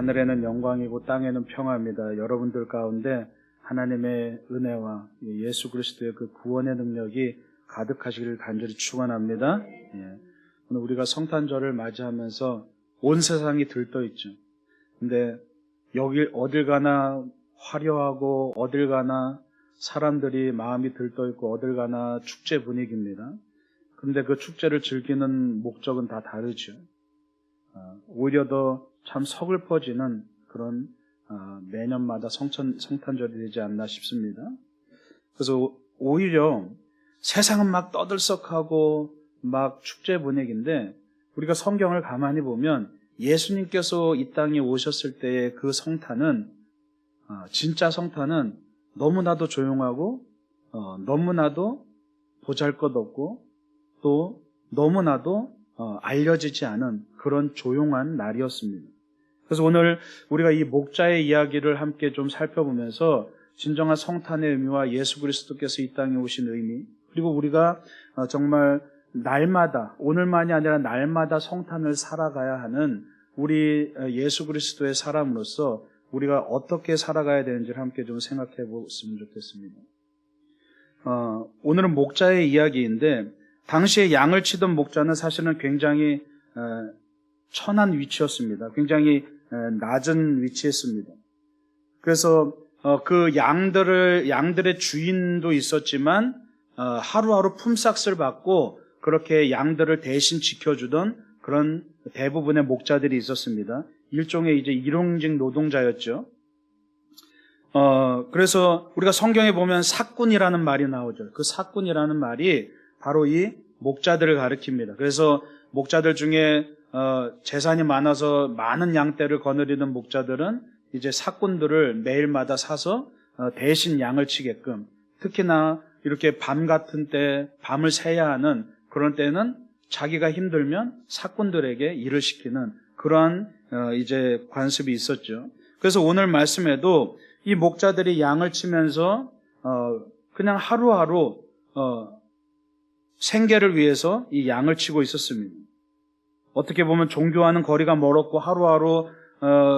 하늘에는 영광이고 땅에는 평화입니다. 여러분들 가운데 하나님의 은혜와 예수 그리스도의 그 구원의 능력이 가득하시기를 간절히 축원합니다. 오늘 우리가 성탄절을 맞이하면서 온 세상이 들떠 있죠. 근데 여기 어딜 가나 화려하고 어딜 가나 사람들이 마음이 들떠 있고 어딜 가나 축제 분위기입니다. 그런데 그 축제를 즐기는 목적은 다 다르죠. 오히려 더 참 서글퍼지는 그런 매년마다 성탄절이 되지 않나 싶습니다. 그래서 오히려 세상은 막 떠들썩하고 막 축제 분위기인데 우리가 성경을 가만히 보면 예수님께서 이 땅에 오셨을 때의 그 성탄은 진짜 성탄은 너무나도 조용하고 너무나도 보잘것없고 또 너무나도 알려지지 않은 그런 조용한 날이었습니다. 그래서 오늘 우리가 이 목자의 이야기를 함께 좀 살펴보면서 진정한 성탄의 의미와 예수 그리스도께서 이 땅에 오신 의미, 그리고 우리가 정말 날마다, 오늘만이 아니라 날마다 성탄을 살아가야 하는 우리 예수 그리스도의 사람으로서 우리가 어떻게 살아가야 되는지를 함께 좀 생각해 보았으면 좋겠습니다. 오늘은 목자의 이야기인데 당시에 양을 치던 목자는 사실은 굉장히 천한 위치였습니다. 굉장히 낮은 위치였습니다. 그래서 그 양들의 주인도 있었지만 하루하루 품삯을 받고 그렇게 양들을 대신 지켜주던 그런 대부분의 목자들이 있었습니다. 일종의 이제 일용직 노동자였죠. 그래서 우리가 성경에 보면 사꾼이라는 말이 나오죠. 그 사꾼이라는 말이 바로 이 목자들을 가리킵니다. 그래서 목자들 중에 재산이 많아서 많은 양떼를 거느리는 목자들은 이제 사꾼들을 매일마다 사서 대신 양을 치게끔, 특히나 이렇게 밤 같은 때 밤을 새야 하는 그런 때는 자기가 힘들면 사꾼들에게 일을 시키는 그러한 이제 관습이 있었죠. 그래서 오늘 말씀에도 이 목자들이 양을 치면서 그냥 하루하루 생계를 위해서 이 양을 치고 있었습니다. 어떻게 보면 종교와는 거리가 멀었고 하루하루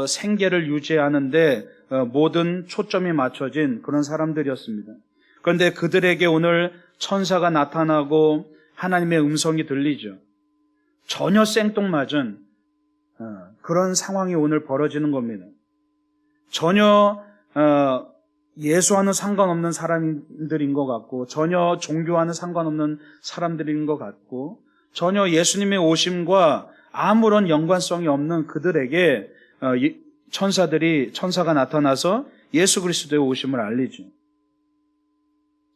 생계를 유지하는데 모든 초점이 맞춰진 그런 사람들이었습니다. 그런데 그들에게 오늘 천사가 나타나고 하나님의 음성이 들리죠. 전혀 생뚱맞은 그런 상황이 오늘 벌어지는 겁니다. 전혀 예수와는 상관없는 사람들인 것 같고 전혀 종교와는 상관없는 사람들인 것 같고 전혀 예수님의 오심과 아무런 연관성이 없는 그들에게 천사가 나타나서 예수 그리스도의 오심을 알리죠.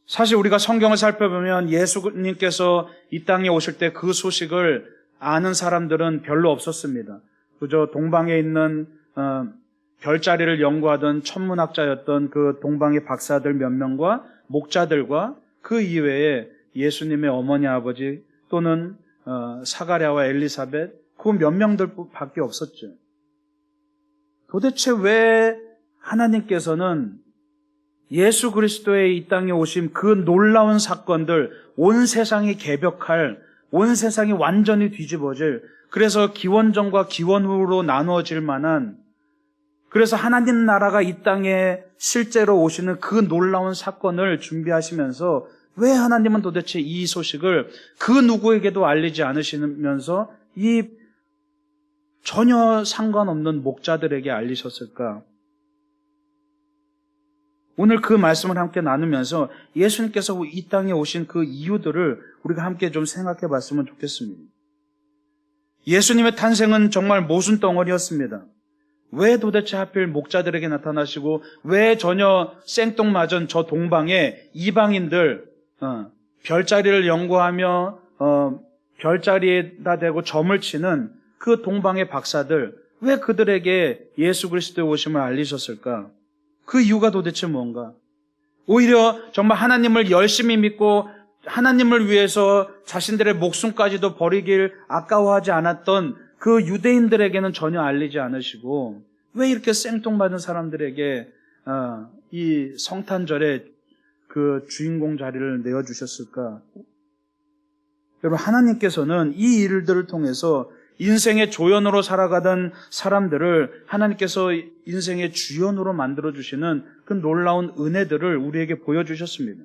사실 우리가 성경을 살펴보면 예수님께서 이 땅에 오실 때 그 소식을 아는 사람들은 별로 없었습니다. 그저 동방에 있는 별자리를 연구하던 천문학자였던 그 동방의 박사들 몇 명과 목자들과 그 이외에 예수님의 어머니 아버지 또는 사가랴와 엘리사벳 그 몇 명들밖에 없었죠. 도대체 왜 하나님께서는 예수 그리스도의 이 땅에 오심 그 놀라운 사건들, 온 세상이 개벽할, 온 세상이 완전히 뒤집어질, 그래서 기원전과 기원후로 나누어질 만한, 그래서 하나님 나라가 이 땅에 실제로 오시는 그 놀라운 사건을 준비하시면서 왜 하나님은 도대체 이 소식을 그 누구에게도 알리지 않으시면서 이 전혀 상관없는 목자들에게 알리셨을까? 오늘 그 말씀을 함께 나누면서 예수님께서 이 땅에 오신 그 이유들을 우리가 함께 좀 생각해 봤으면 좋겠습니다. 예수님의 탄생은 정말 모순덩어리였습니다. 왜 도대체 하필 목자들에게 나타나시고 왜 전혀 생뚱맞은 저 동방에 이방인들 별자리를 연구하며 별자리에다 대고 점을 치는 그 동방의 박사들 왜 그들에게 예수 그리스도의 오심을 알리셨을까? 그 이유가 도대체 뭔가? 오히려 정말 하나님을 열심히 믿고 하나님을 위해서 자신들의 목숨까지도 버리길 아까워하지 않았던 그 유대인들에게는 전혀 알리지 않으시고 왜 이렇게 생뚱맞은 사람들에게 이 성탄절에 그 주인공 자리를 내어주셨을까? 여러분, 하나님께서는 이 일들을 통해서 인생의 조연으로 살아가던 사람들을 하나님께서 인생의 주연으로 만들어주시는 그 놀라운 은혜들을 우리에게 보여주셨습니다.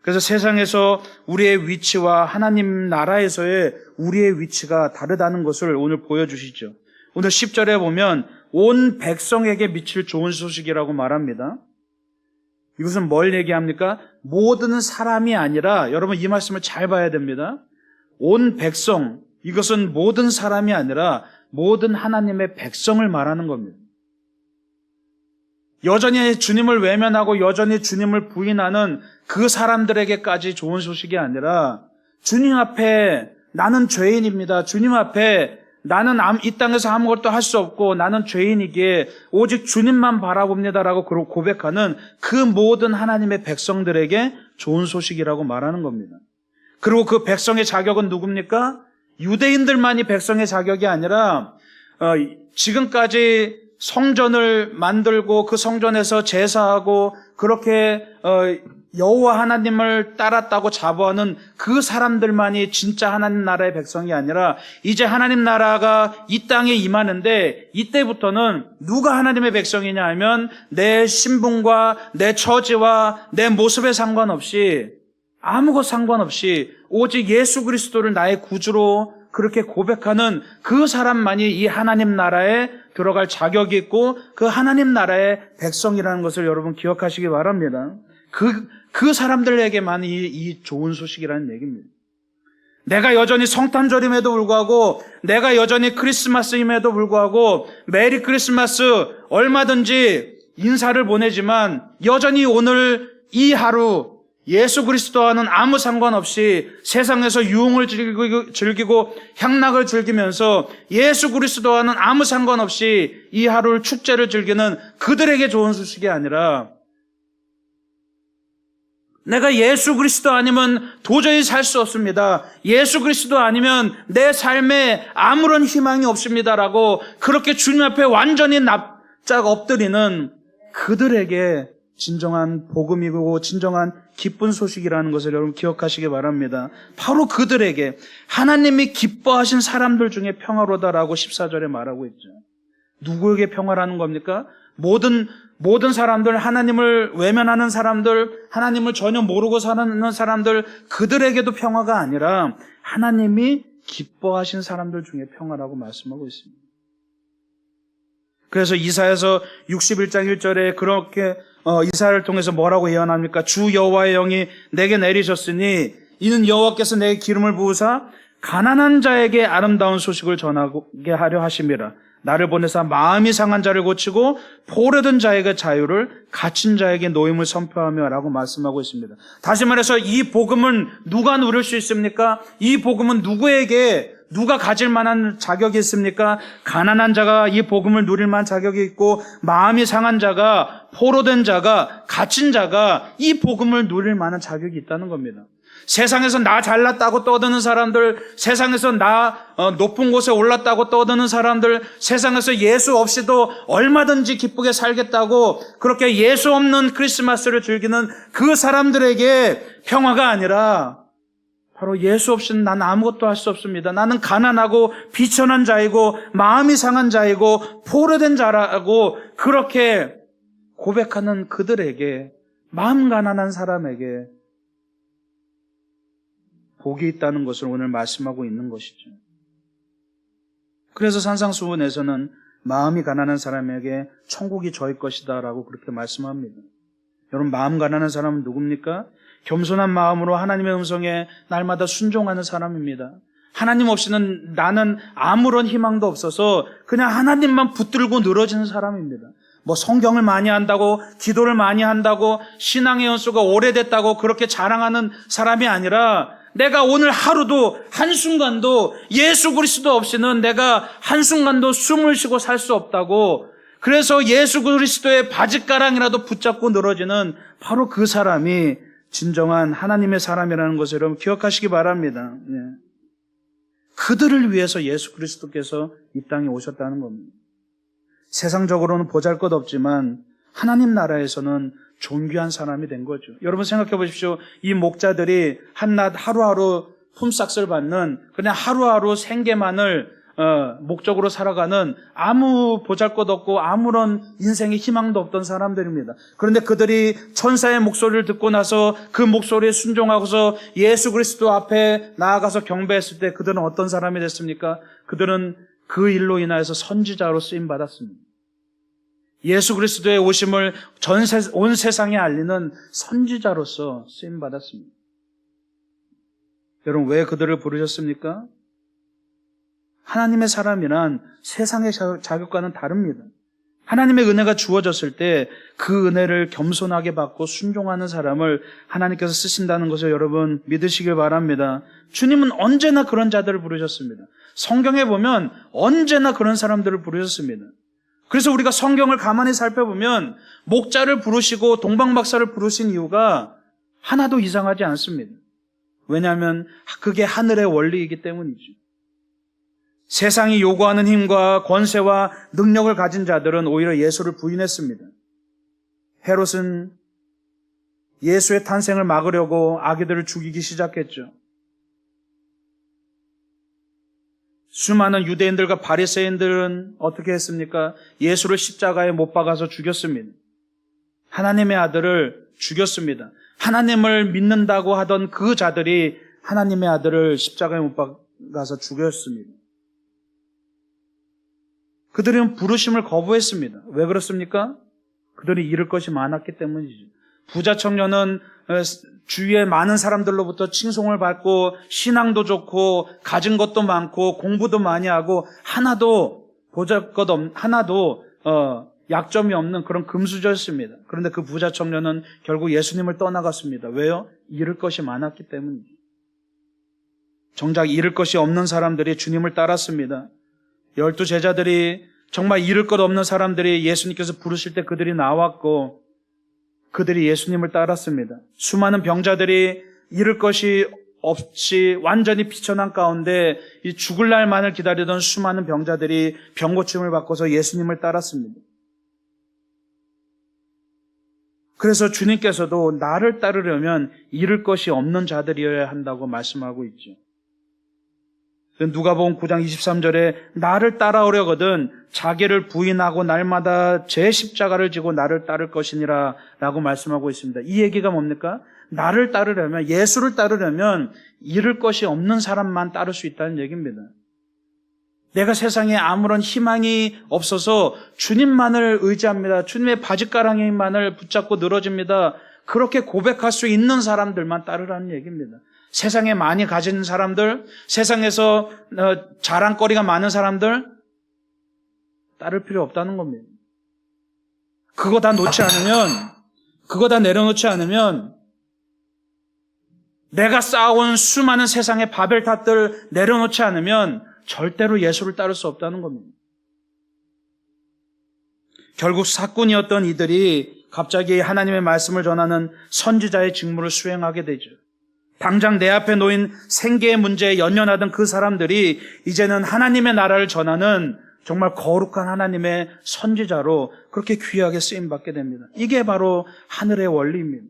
그래서 세상에서 우리의 위치와 하나님 나라에서의 우리의 위치가 다르다는 것을 오늘 보여주시죠. 오늘 10절에 보면 온 백성에게 미칠 좋은 소식이라고 말합니다. 이것은 뭘 얘기합니까? 모든 사람이 아니라, 여러분 이 말씀을 잘 봐야 됩니다. 온 백성, 이것은 모든 사람이 아니라 모든 하나님의 백성을 말하는 겁니다. 여전히 주님을 외면하고 여전히 주님을 부인하는 그 사람들에게까지 좋은 소식이 아니라, 주님 앞에 나는 죄인입니다. 주님 앞에 나는 이 땅에서 아무것도 할 수 없고 나는 죄인이기에 오직 주님만 바라봅니다라고 고백하는 그 모든 하나님의 백성들에게 좋은 소식이라고 말하는 겁니다. 그리고 그 백성의 자격은 누굽니까? 유대인들만이 백성의 자격이 아니라 지금까지 성전을 만들고 그 성전에서 제사하고 그렇게 여호와 하나님을 따랐다고 자부하는 그 사람들만이 진짜 하나님 나라의 백성이 아니라, 이제 하나님 나라가 이 땅에 임하는데 이때부터는 누가 하나님의 백성이냐 하면 내 신분과 내 처지와 내 모습에 상관없이, 아무것 상관없이 오직 예수 그리스도를 나의 구주로 그렇게 고백하는 그 사람만이 이 하나님 나라에 들어갈 자격이 있고 그 하나님 나라의 백성이라는 것을 여러분 기억하시기 바랍니다. 그 사람들에게만 이 좋은 소식이라는 얘기입니다. 내가 여전히 성탄절임에도 불구하고, 내가 여전히 크리스마스임에도 불구하고 메리 크리스마스 얼마든지 인사를 보내지만 여전히 오늘 이 하루 예수 그리스도와는 아무 상관없이 세상에서 유흥을 즐기고 향락을 즐기면서 예수 그리스도와는 아무 상관없이 이 하루를 축제를 즐기는 그들에게 좋은 소식이 아니라, 내가 예수 그리스도 아니면 도저히 살 수 없습니다. 예수 그리스도 아니면 내 삶에 아무런 희망이 없습니다라고 그렇게 주님 앞에 완전히 납작 엎드리는 그들에게 진정한 복음이고 진정한 기쁜 소식이라는 것을 여러분 기억하시기 바랍니다. 바로 그들에게 하나님이 기뻐하신 사람들 중에 평화로다라고 14절에 말하고 있죠. 누구에게 평화라는 겁니까? 모든 사람들, 하나님을 외면하는 사람들, 하나님을 전혀 모르고 사는 사람들, 그들에게도 평화가 아니라 하나님이 기뻐하신 사람들 중에 평화라고 말씀하고 있습니다. 그래서 이사야서 61장 1절에 그렇게 이사야를 통해서 뭐라고 예언합니까? 주 여호와의 영이 내게 내리셨으니 이는 여호와께서 내게 기름을 부으사 가난한 자에게 아름다운 소식을 전하게 하려 하심이라. 나를 보내사 마음이 상한 자를 고치고 포로된 자에게 자유를, 갇힌 자에게 노임을 선포하며 라고 말씀하고 있습니다. 다시 말해서 이 복음은 누가 누릴 수 있습니까? 이 복음은 누가 가질 만한 자격이 있습니까? 가난한 자가 이 복음을 누릴 만한 자격이 있고, 마음이 상한 자가, 포로된 자가, 갇힌 자가 이 복음을 누릴 만한 자격이 있다는 겁니다. 세상에서 나 잘났다고 떠드는 사람들, 세상에서 나 높은 곳에 올랐다고 떠드는 사람들, 세상에서 예수 없이도 얼마든지 기쁘게 살겠다고 그렇게 예수 없는 크리스마스를 즐기는 그 사람들에게 평화가 아니라, 바로 예수 없이는 난 아무것도 할 수 없습니다. 나는 가난하고 비천한 자이고 마음이 상한 자이고 포로된 자라고 그렇게 고백하는 그들에게, 마음 가난한 사람에게 복이 있다는 것을 오늘 말씀하고 있는 것이죠. 그래서 산상수훈에서는 마음이 가난한 사람에게 천국이 저희 것이다 라고 그렇게 말씀합니다. 여러분, 마음 가난한 사람은 누굽니까? 겸손한 마음으로 하나님의 음성에 날마다 순종하는 사람입니다. 하나님 없이는 나는 아무런 희망도 없어서 그냥 하나님만 붙들고 늘어지는 사람입니다. 성경을 많이 한다고, 기도를 많이 한다고, 신앙의 연수가 오래됐다고 그렇게 자랑하는 사람이 아니라, 내가 오늘 하루도 한순간도 예수 그리스도 없이는 내가 한순간도 숨을 쉬고 살 수 없다고, 그래서 예수 그리스도의 바짓가랑이라도 붙잡고 늘어지는 바로 그 사람이 진정한 하나님의 사람이라는 것을 여러분 기억하시기 바랍니다. 그들을 위해서 예수 그리스도께서 이 땅에 오셨다는 겁니다. 세상적으로는 보잘것없지만 하나님 나라에서는 존귀한 사람이 된 거죠. 여러분 생각해 보십시오. 이 목자들이 한낮 하루하루 품삯을 받는, 그냥 하루하루 생계만을 목적으로 살아가는 아무 보잘것없고 아무런 인생의 희망도 없던 사람들입니다. 그런데 그들이 천사의 목소리를 듣고 나서 그 목소리에 순종하고서 예수 그리스도 앞에 나아가서 경배했을 때 그들은 어떤 사람이 됐습니까? 그들은 그 일로 인하여서 선지자로 쓰임받았습니다. 예수 그리스도의 오심을 온 세상에 알리는 선지자로서 쓰임받았습니다. 여러분, 왜 그들을 부르셨습니까? 하나님의 사람이란 세상의 자격과는 다릅니다. 하나님의 은혜가 주어졌을 때 그 은혜를 겸손하게 받고 순종하는 사람을 하나님께서 쓰신다는 것을 여러분 믿으시길 바랍니다. 주님은 언제나 그런 자들을 부르셨습니다. 성경에 보면 언제나 그런 사람들을 부르셨습니다. 그래서 우리가 성경을 가만히 살펴보면 목자를 부르시고 동방박사를 부르신 이유가 하나도 이상하지 않습니다. 왜냐하면 그게 하늘의 원리이기 때문이죠. 세상이 요구하는 힘과 권세와 능력을 가진 자들은 오히려 예수를 부인했습니다. 헤롯은 예수의 탄생을 막으려고 아기들을 죽이기 시작했죠. 수많은 유대인들과 바리새인들은 어떻게 했습니까? 예수를 십자가에 못 박아서 죽였습니다. 하나님의 아들을 죽였습니다. 하나님을 믿는다고 하던 그 자들이 하나님의 아들을 십자가에 못 박아서 죽였습니다. 그들은 부르심을 거부했습니다. 왜 그렇습니까? 그들이 잃을 것이 많았기 때문이죠. 부자 청년은 주위에 많은 사람들로부터 칭송을 받고 신앙도 좋고 가진 것도 많고 공부도 많이 하고 하나도 약점이 없는 그런 금수저였습니다. 그런데 그 부자 청년은 결국 예수님을 떠나갔습니다. 왜요? 잃을 것이 많았기 때문이죠. 정작 잃을 것이 없는 사람들이 주님을 따랐습니다. 12 제자들이 정말 잃을 것 없는 사람들이 예수님께서 부르실 때 그들이 나왔고 그들이 예수님을 따랐습니다. 수많은 병자들이 잃을 것이 없이 완전히 비천한 가운데 이 죽을 날만을 기다리던 수많은 병자들이 병고침을 받고서 예수님을 따랐습니다. 그래서 주님께서도 나를 따르려면 잃을 것이 없는 자들이어야 한다고 말씀하고 있죠. 누가복음 9장 23절에 나를 따라오려거든 자기를 부인하고 날마다 제 십자가를 지고 나를 따를 것이니라 라고 말씀하고 있습니다. 이 얘기가 뭡니까? 나를 따르려면, 예수를 따르려면 잃을 것이 없는 사람만 따를 수 있다는 얘기입니다. 내가 세상에 아무런 희망이 없어서 주님만을 의지합니다. 주님의 바짓가랑이만을 붙잡고 늘어집니다. 그렇게 고백할 수 있는 사람들만 따르라는 얘기입니다. 세상에 많이 가진 사람들, 세상에서 자랑거리가 많은 사람들 따를 필요 없다는 겁니다. 그거 다 내려놓지 않으면 내가 쌓아온 수많은 세상의 바벨탑들 내려놓지 않으면 절대로 예수를 따를 수 없다는 겁니다. 결국 사꾼이었던 이들이 갑자기 하나님의 말씀을 전하는 선지자의 직무를 수행하게 되죠. 당장 내 앞에 놓인 생계의 문제에 연연하던 그 사람들이 이제는 하나님의 나라를 전하는 정말 거룩한 하나님의 선지자로 그렇게 귀하게 쓰임받게 됩니다. 이게 바로 하늘의 원리입니다.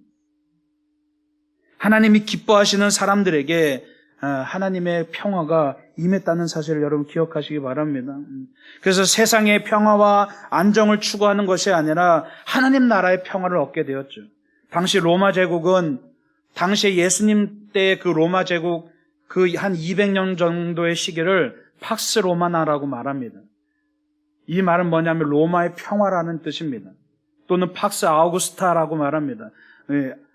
하나님이 기뻐하시는 사람들에게 하나님의 평화가 임했다는 사실을 여러분 기억하시기 바랍니다. 그래서 세상의 평화와 안정을 추구하는 것이 아니라 하나님 나라의 평화를 얻게 되었죠. 당시 로마 제국은 당시에 예수님 때 그 로마 제국 그 한 200년 정도의 시기를 팍스 로마나라고 말합니다. 이 말은 뭐냐면 로마의 평화라는 뜻입니다. 또는 팍스 아우구스타라고 말합니다.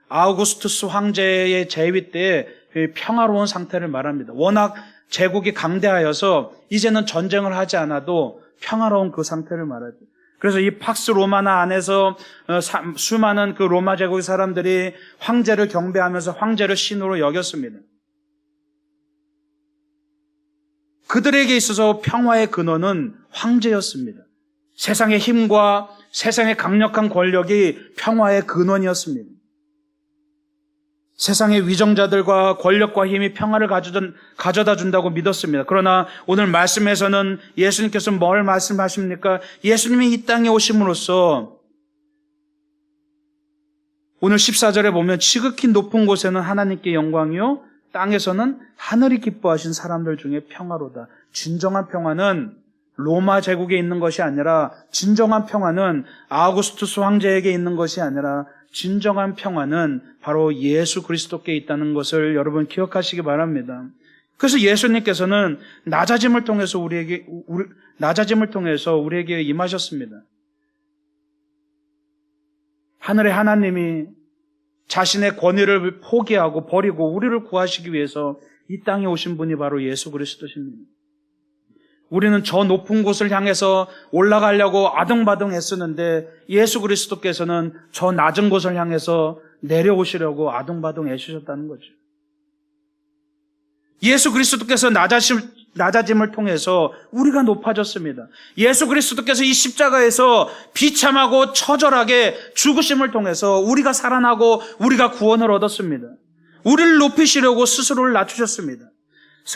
아우구스투스 황제의 재위 때 평화로운 상태를 말합니다. 워낙 제국이 강대하여서 이제는 전쟁을 하지 않아도 평화로운 그 상태를 말하죠. 그래서 이 팍스 로마나 안에서 수많은 그 로마 제국의 사람들이 황제를 경배하면서 황제를 신으로 여겼습니다. 그들에게 있어서 평화의 근원은 황제였습니다. 세상의 힘과 세상의 강력한 권력이 평화의 근원이었습니다. 세상의 위정자들과 권력과 힘이 평화를 가져다 준다고 믿었습니다. 그러나 오늘 말씀에서는 예수님께서 뭘 말씀하십니까? 예수님이 이 땅에 오심으로써 오늘 14절에 보면 지극히 높은 곳에는 하나님께 영광이요 땅에서는 하늘이 기뻐하신 사람들 중에 평화로다. 진정한 평화는 로마 제국에 있는 것이 아니라, 진정한 평화는 아우구스투스 황제에게 있는 것이 아니라, 진정한 평화는 바로 예수 그리스도께 있다는 것을 여러분 기억하시기 바랍니다. 그래서 예수님께서는 낮아짐을 통해서 우리에게 임하셨습니다. 하늘의 하나님이 자신의 권위를 포기하고 버리고 우리를 구하시기 위해서 이 땅에 오신 분이 바로 예수 그리스도십니다. 우리는 저 높은 곳을 향해서 올라가려고 아등바등 애쓰는데 예수 그리스도께서는 저 낮은 곳을 향해서 내려오시려고 아등바등 애쓰셨다는 거죠. 예수 그리스도께서 낮아짐을 통해서 우리가 높아졌습니다. 예수 그리스도께서 이 십자가에서 비참하고 처절하게 죽으심을 통해서 우리가 살아나고 우리가 구원을 얻었습니다. 우리를 높이시려고 스스로를 낮추셨습니다.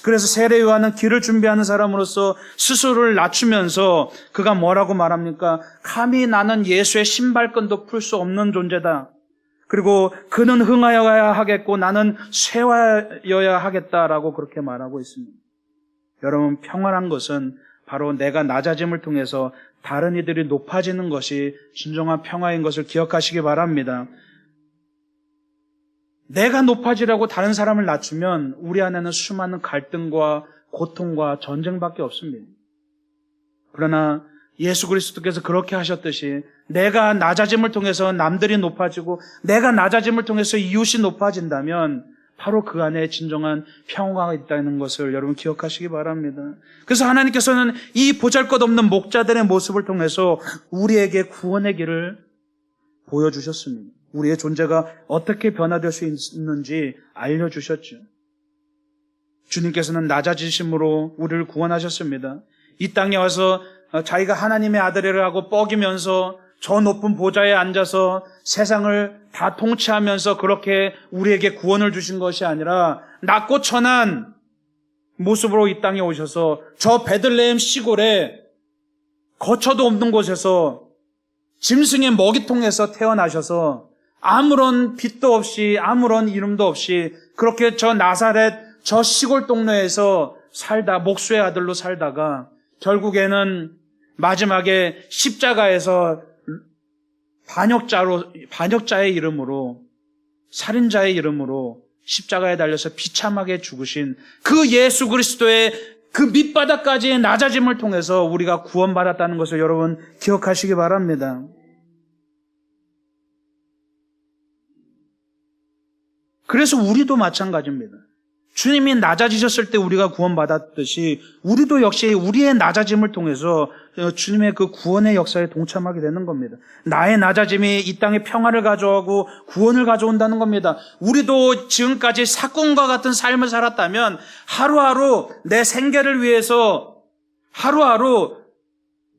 그래서 세례 요한은 길을 준비하는 사람으로서 스스로를 낮추면서 그가 뭐라고 말합니까? 감히 나는 예수의 신발끈도 풀 수 없는 존재다. 그리고 그는 흥하여야 하겠고 나는 쇠하여야 하겠다라고 그렇게 말하고 있습니다. 여러분, 평안한 것은 바로 내가 낮아짐을 통해서 다른 이들이 높아지는 것이 진정한 평화인 것을 기억하시기 바랍니다. 내가 높아지려고 다른 사람을 낮추면 우리 안에는 수많은 갈등과 고통과 전쟁밖에 없습니다. 그러나 예수 그리스도께서 그렇게 하셨듯이 내가 낮아짐을 통해서 남들이 높아지고 내가 낮아짐을 통해서 이웃이 높아진다면 바로 그 안에 진정한 평화가 있다는 것을 여러분 기억하시기 바랍니다. 그래서 하나님께서는 이 보잘것없는 목자들의 모습을 통해서 우리에게 구원의 길을 보여주셨습니다. 우리의 존재가 어떻게 변화될 수 있는지 알려주셨죠. 주님께서는 낮아지심으로 우리를 구원하셨습니다. 이 땅에 와서 자기가 하나님의 아들이라고 뻐기면서 저 높은 보좌에 앉아서 세상을 다 통치하면서 그렇게 우리에게 구원을 주신 것이 아니라 낮고 천한 모습으로 이 땅에 오셔서 저 베들레헴 시골에 거처도 없는 곳에서 짐승의 먹이통에서 태어나셔서 아무런 빛도 없이 아무런 이름도 없이 그렇게 저 나사렛 저 시골 동네에서 살다 목수의 아들로 살다가 결국에는 마지막에 십자가에서 반역자의 이름으로 살인자의 이름으로 십자가에 달려서 비참하게 죽으신 그 예수 그리스도의 그 밑바닥까지의 낮아짐을 통해서 우리가 구원받았다는 것을 여러분 기억하시기 바랍니다. 그래서 우리도 마찬가지입니다. 주님이 낮아지셨을 때 우리가 구원받았듯이 우리도 역시 우리의 낮아짐을 통해서 주님의 그 구원의 역사에 동참하게 되는 겁니다. 나의 낮아짐이 이 땅에 평화를 가져오고 구원을 가져온다는 겁니다. 우리도 지금까지 사꾼과 같은 삶을 살았다면 하루하루 내 생계를 위해서 하루하루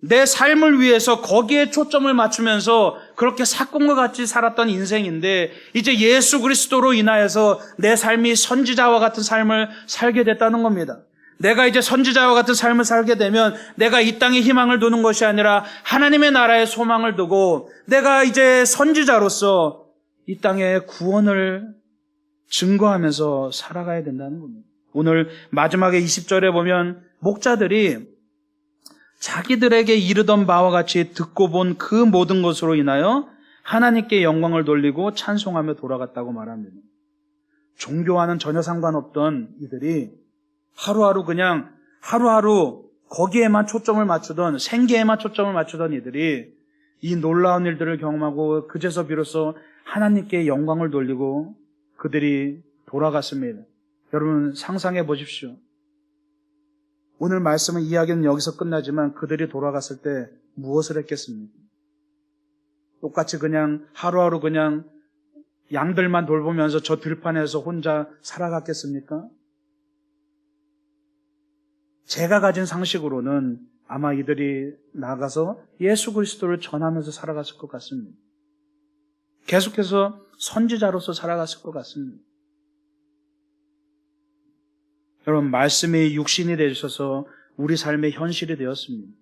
내 삶을 위해서 거기에 초점을 맞추면서 그렇게 사건과 같이 살았던 인생인데 이제 예수 그리스도로 인하여서 내 삶이 선지자와 같은 삶을 살게 됐다는 겁니다. 내가 이제 선지자와 같은 삶을 살게 되면 내가 이 땅에 희망을 두는 것이 아니라 하나님의 나라에 소망을 두고 내가 이제 선지자로서 이 땅에 구원을 증거하면서 살아가야 된다는 겁니다. 오늘 마지막에 20절에 보면 목자들이 자기들에게 이르던 바와 같이 듣고 본 그 모든 것으로 인하여 하나님께 영광을 돌리고 찬송하며 돌아갔다고 말합니다. 종교와는 전혀 상관없던 이들이 하루하루 거기에만 초점을 맞추던 생계에만 초점을 맞추던 이들이 이 놀라운 일들을 경험하고 그제서 비로소 하나님께 영광을 돌리고 그들이 돌아갔습니다. 여러분 상상해 보십시오. 오늘 말씀은 이야기는 여기서 끝나지만 그들이 돌아갔을 때 무엇을 했겠습니까? 똑같이 그냥 하루하루 그냥 양들만 돌보면서 저 들판에서 혼자 살아갔겠습니까? 제가 가진 상식으로는 아마 이들이 나가서 예수 그리스도를 전하면서 살아갔을 것 같습니다. 계속해서 선지자로서 살아갔을 것 같습니다. 여러분, 말씀이 육신이 되셔서 우리 삶의 현실이 되었습니다.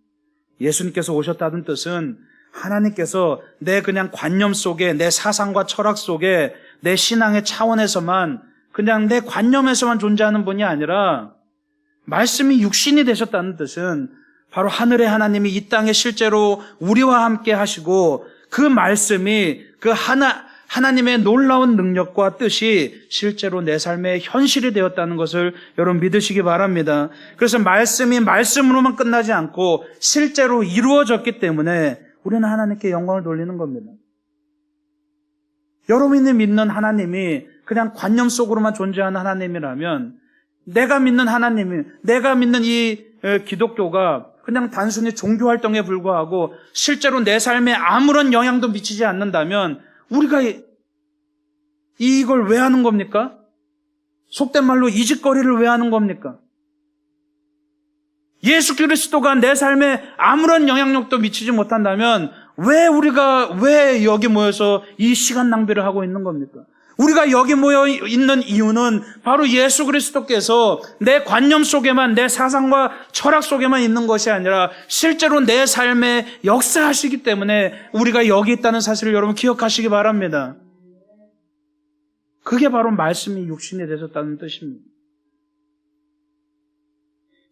예수님께서 오셨다는 뜻은 하나님께서 내 그냥 관념 속에 내 사상과 철학 속에 내 신앙의 차원에서만 그냥 내 관념에서만 존재하는 분이 아니라 말씀이 육신이 되셨다는 뜻은 바로 하늘의 하나님이 이 땅에 실제로 우리와 함께 하시고 그 말씀이 그 하나님의 놀라운 능력과 뜻이 실제로 내 삶의 현실이 되었다는 것을 여러분 믿으시기 바랍니다. 그래서 말씀이 말씀으로만 끝나지 않고 실제로 이루어졌기 때문에 우리는 하나님께 영광을 돌리는 겁니다. 여러분이 믿는 하나님이 그냥 관념 속으로만 존재하는 하나님이라면 내가 믿는 하나님이, 내가 믿는 이 기독교가 그냥 단순히 종교활동에 불과하고 실제로 내 삶에 아무런 영향도 미치지 않는다면 우리가 이걸 왜 하는 겁니까? 속된 말로 이 짓거리를 왜 하는 겁니까? 예수 그리스도가 내 삶에 아무런 영향력도 미치지 못한다면 왜 여기 모여서 이 시간 낭비를 하고 있는 겁니까? 우리가 여기 모여 있는 이유는 바로 예수 그리스도께서 내 관념 속에만, 내 사상과 철학 속에만 있는 것이 아니라 실제로 내 삶에 역사하시기 때문에 우리가 여기 있다는 사실을 여러분 기억하시기 바랍니다. 그게 바로 말씀이 육신이 되셨다는 뜻입니다.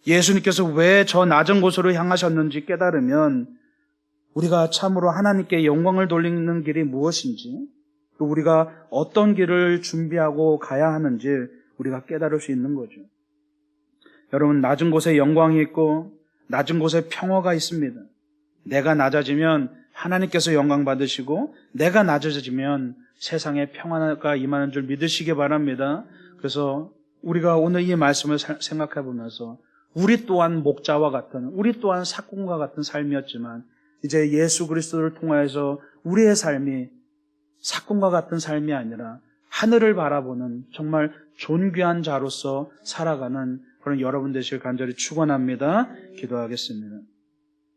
예수님께서 왜 저 낮은 곳으로 향하셨는지 깨달으면 우리가 참으로 하나님께 영광을 돌리는 길이 무엇인지, 또 우리가 어떤 길을 준비하고 가야 하는지 우리가 깨달을 수 있는 거죠. 여러분, 낮은 곳에 영광이 있고 낮은 곳에 평화가 있습니다. 내가 낮아지면 하나님께서 영광 받으시고 내가 낮아지면 세상에 평화가 임하는 줄 믿으시기 바랍니다. 그래서 우리가 오늘 이 말씀을 생각해 보면서 우리 또한 목자와 같은, 우리 또한 사꾼과 같은 삶이었지만 이제 예수 그리스도를 통하여서 우리의 삶이 사꾼과 같은 삶이 아니라 하늘을 바라보는 정말 존귀한 자로서 살아가는 그런 여러분 되시길 간절히 축원합니다. 기도하겠습니다.